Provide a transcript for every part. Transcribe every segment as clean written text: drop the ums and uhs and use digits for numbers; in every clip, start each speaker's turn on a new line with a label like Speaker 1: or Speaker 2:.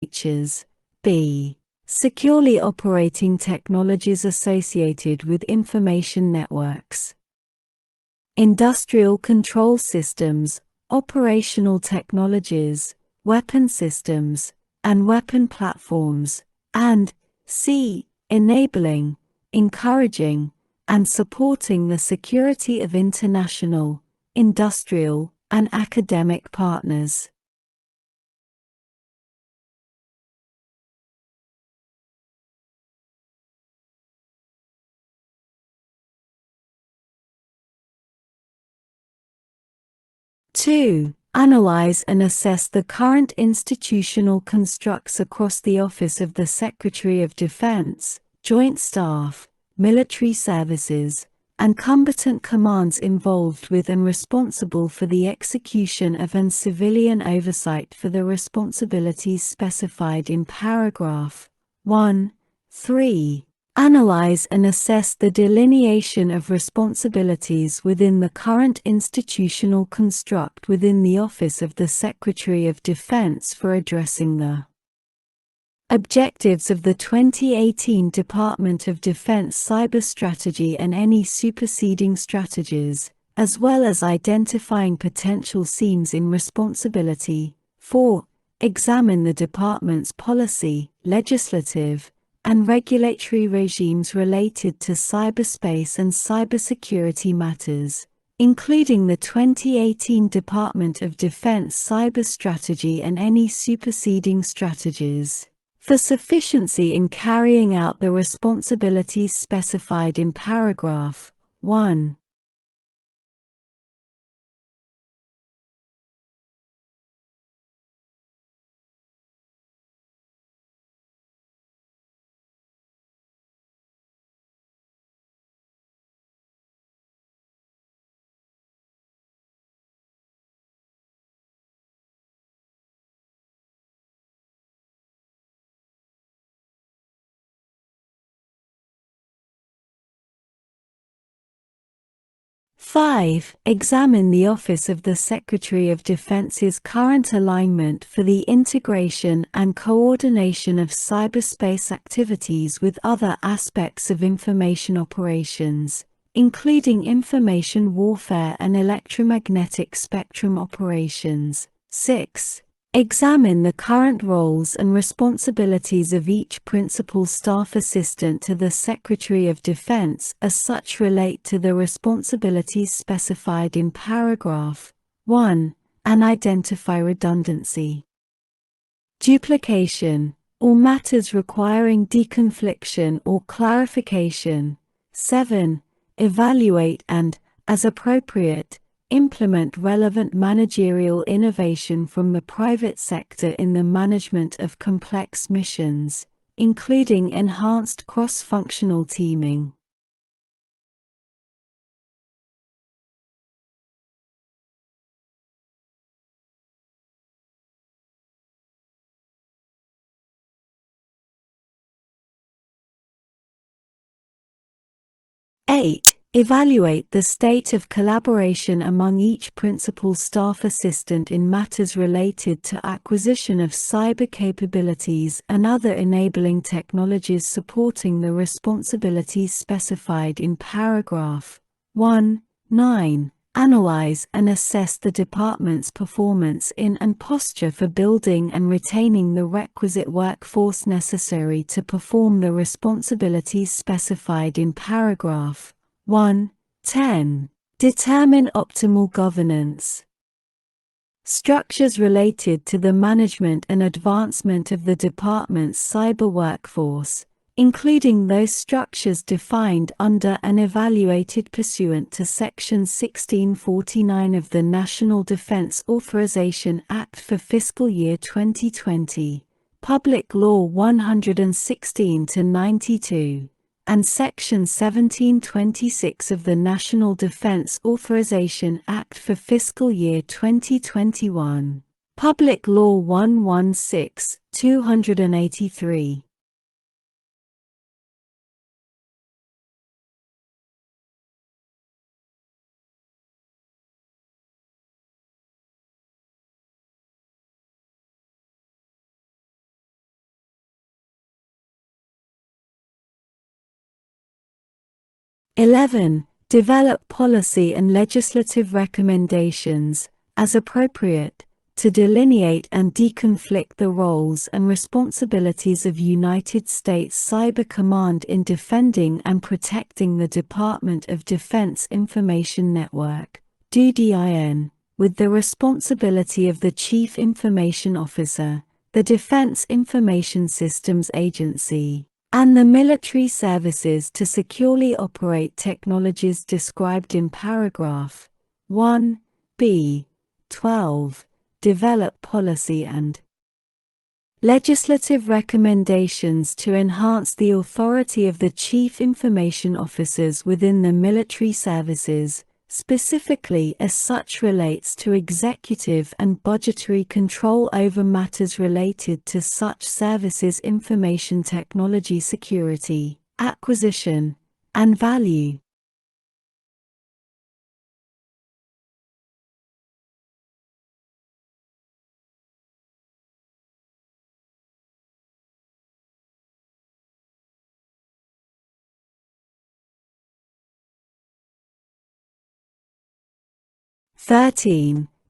Speaker 1: features. B. Securely operating technologies associated with information networks. Industrial control systems, operational technologies, weapon systems, and weapon platforms. And C. Enabling, encouraging, and supporting the security of international, industrial, and academic partners. Two. Analyze and assess the current institutional constructs across the Office of the Secretary of Defense, Joint Staff, military services, and combatant commands involved with and responsible for the execution of and civilian oversight for the responsibilities specified in paragraph 1. 3. Analyze and assess the delineation of responsibilities within the current institutional construct within the Office of the Secretary of Defense for addressing the objectives of the 2018 Department of Defense Cyber Strategy and any superseding strategies, as well as identifying potential seams in responsibility. 4. Examine the Department's policy, legislative, and regulatory regimes related to cyberspace and cybersecurity matters, including the 2018 Department of Defense Cyber Strategy and any superseding strategies, for sufficiency in carrying out the responsibilities specified in paragraph 1. Five. Examine the Office of the Secretary of Defense's current alignment for the integration and coordination of cyberspace activities with other aspects of information operations, including information warfare and electromagnetic spectrum operations. 6. Examine the current roles and responsibilities of each Principal Staff Assistant to the Secretary of Defense as such relate to the responsibilities specified in paragraph 1, and identify redundancy, duplication, or matters requiring deconfliction or clarification. 7. Evaluate and, as appropriate, implement relevant managerial innovation from the private sector in the management of complex missions, including enhanced cross-functional teaming. Eight. Evaluate the state of collaboration among each Principal Staff Assistant in matters related to acquisition of cyber capabilities and other enabling technologies supporting the responsibilities specified in paragraph 1. 9. Analyze and assess the Department's performance in and posture for building and retaining the requisite workforce necessary to perform the responsibilities specified in paragraph 1. 10. Determine optimal governance structures related to the management and advancement of the Department's cyber workforce, including those structures defined under and evaluated pursuant to Section 1649 of the National Defense Authorization Act for fiscal year 2020, Public Law 116-92. And Section 1726 of the National Defense Authorization Act for fiscal year 2021, Public Law 116-283. 11. Develop policy and legislative recommendations, as appropriate, to delineate and deconflict the roles and responsibilities of United States Cyber Command in defending and protecting the Department of Defense Information Network, DoDIN, with the responsibility of the Chief Information Officer, the Defense Information Systems Agency, and the military services to securely operate technologies described in paragraph 1b. 12. Develop policy and legislative recommendations to enhance the authority of the Chief Information Officers within the military services, specifically as such relates to executive and budgetary control over matters related to such services' information technology security, acquisition, and value.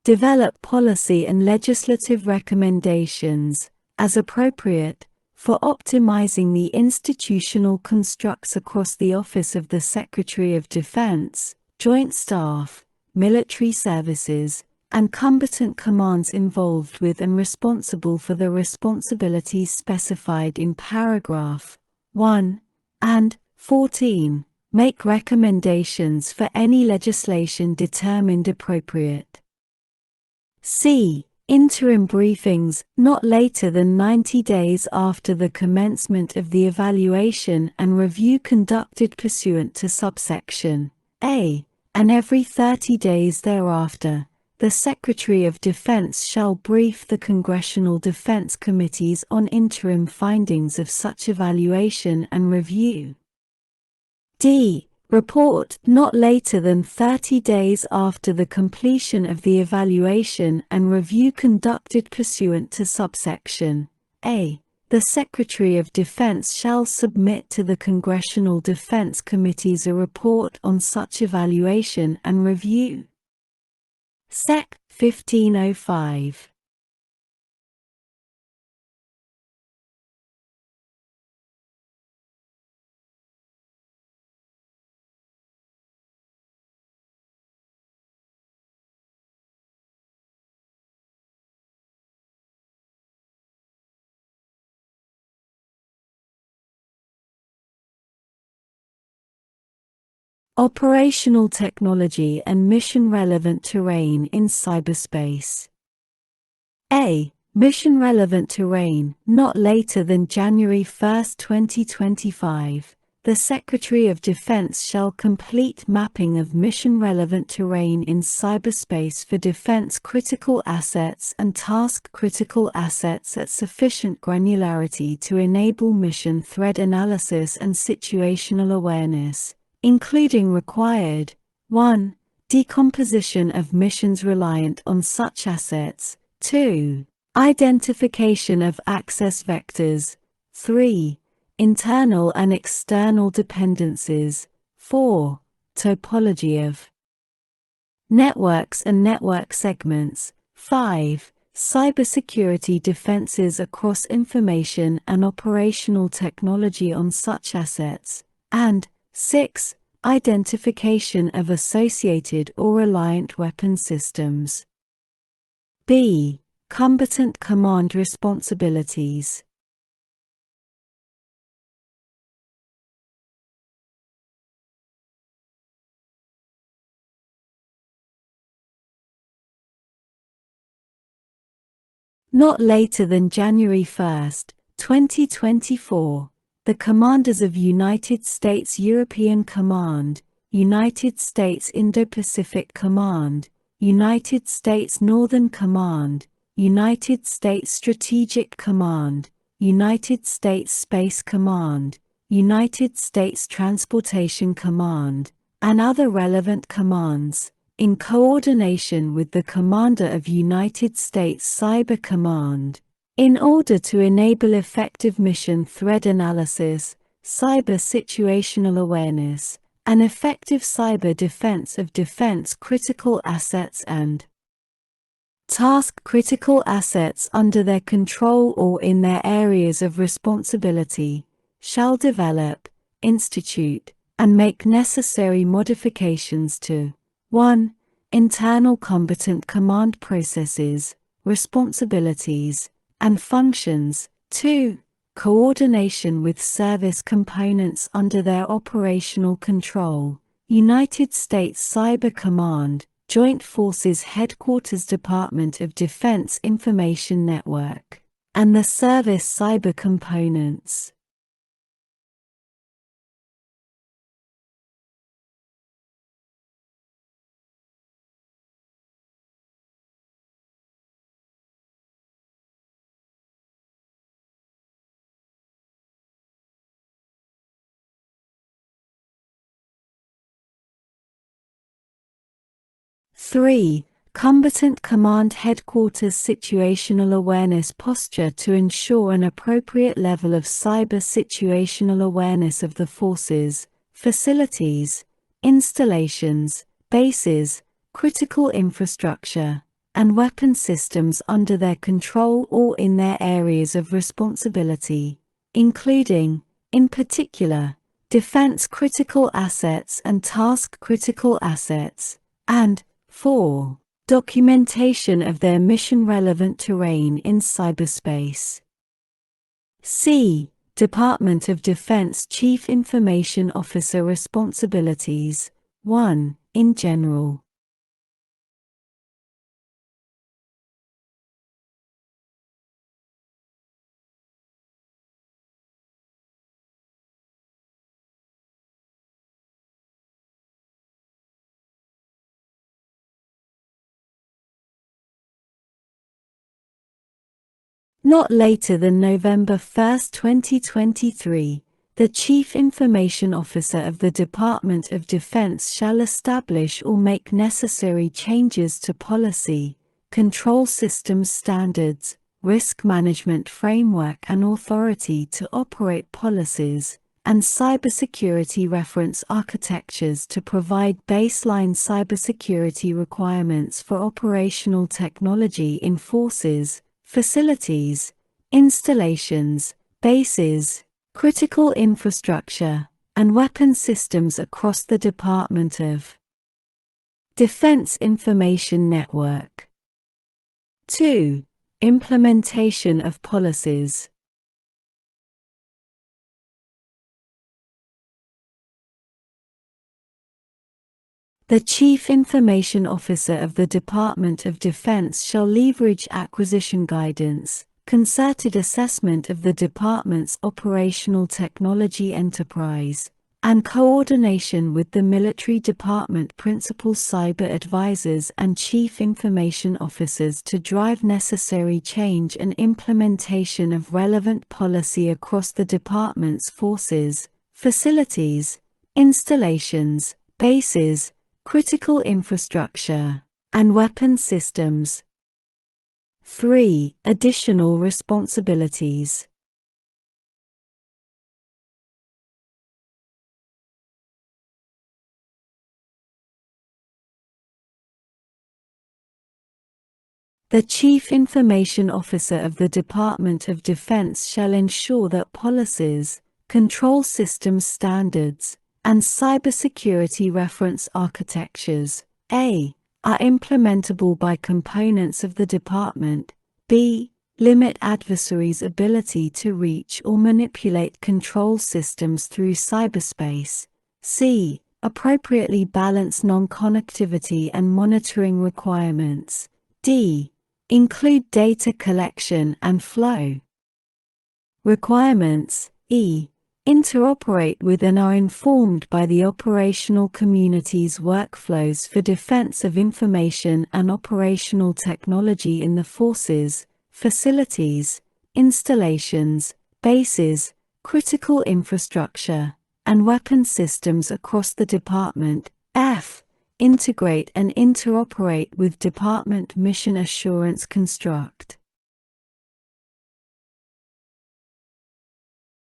Speaker 1: Develop policy and legislative recommendations, as appropriate, for optimizing the institutional constructs across the Office of the Secretary of Defense, Joint Staff, military services, and combatant commands involved with and responsible for the responsibilities specified in paragraph 1 and 14. Make recommendations for any legislation determined appropriate. C. Interim briefings, not later than 90 days after the commencement of the evaluation and review conducted pursuant to subsection A, and every 30 days thereafter. The Secretary of Defense shall brief the Congressional Defense Committees on interim findings of such evaluation and review. D. Report not later than 30 days after the completion of the evaluation and review conducted pursuant to subsection A. The Secretary of Defense shall submit to the Congressional Defense Committees a report on such evaluation and review. Sec. 1505. Operational technology and mission-relevant terrain in cyberspace. A. Mission-relevant terrain, not later than January 1, 2025. The Secretary of Defense shall complete mapping of mission-relevant terrain in cyberspace for defense critical assets and task critical assets at sufficient granularity to enable mission threat analysis and situational awareness, including required 1. Decomposition of missions reliant on such assets, 2. Identification of access vectors, 3. Internal and external dependencies, 4. Topology of networks and network segments, 5. Cybersecurity defenses across information and operational technology on such assets, and 6. Identification of associated or reliant weapon systems. B. Combatant command responsibilities. Not later than January 1, 2024. The commanders of United States European Command, United States Indo-Pacific Command, United States Northern Command, United States Strategic Command, United States Space Command, United States Transportation Command, and other relevant commands, in coordination with the Commander of United States Cyber Command, in order to enable effective mission threat analysis, cyber situational awareness, an effective cyber defense of defense-critical assets and task-critical assets under their control or in their areas of responsibility, shall develop, institute, and make necessary modifications to 1. Internal combatant command processes, responsibilities, and functions. 2. Coordination with service components under their operational control. United States Cyber Command, Joint Forces Headquarters Department of Defense Information Network, and the service cyber components. Three, combatant command headquarters situational awareness posture to ensure an appropriate level of cyber situational awareness of the forces, facilities, installations, bases, critical infrastructure, and weapon systems under their control or in their areas of responsibility, including, in particular, defense critical assets and task critical assets, and 4. Documentation of their mission-relevant terrain in cyberspace. C. Department of Defense Chief Information Officer Responsibilities. 1. In general. Not later than November 1, 2023, the Chief Information Officer of the Department of Defense shall establish or make necessary changes to policy, control systems standards, risk management framework and authority to operate policies, and cybersecurity reference architectures to provide baseline cybersecurity requirements for operational technology in forces, facilities, installations, bases, critical infrastructure, and weapon systems across the Department of Defense Information Network. 2. Implementation of policies. The Chief Information Officer of the Department of Defense shall leverage acquisition guidance, concerted assessment of the Department's operational technology enterprise, and coordination with the Military Department Principal Cyber Advisors and Chief Information Officers to drive necessary change and implementation of relevant policy across the Department's forces, facilities, installations, bases, critical infrastructure, and weapon systems. 3. Additional responsibilities. The Chief Information Officer of the Department of Defense shall ensure that policies, control systems standards, and cybersecurity reference architectures, a. are implementable by components of the department, b. limit adversaries' ability to reach or manipulate control systems through cyberspace, c. appropriately balance non-connectivity and monitoring requirements, d. include data collection and flow requirements, e. interoperate with and are informed by the operational community's workflows for defense of information and operational technology in the forces, facilities, installations, bases, critical infrastructure, and weapon systems across the department. F. Integrate and interoperate with Department Mission Assurance Construct.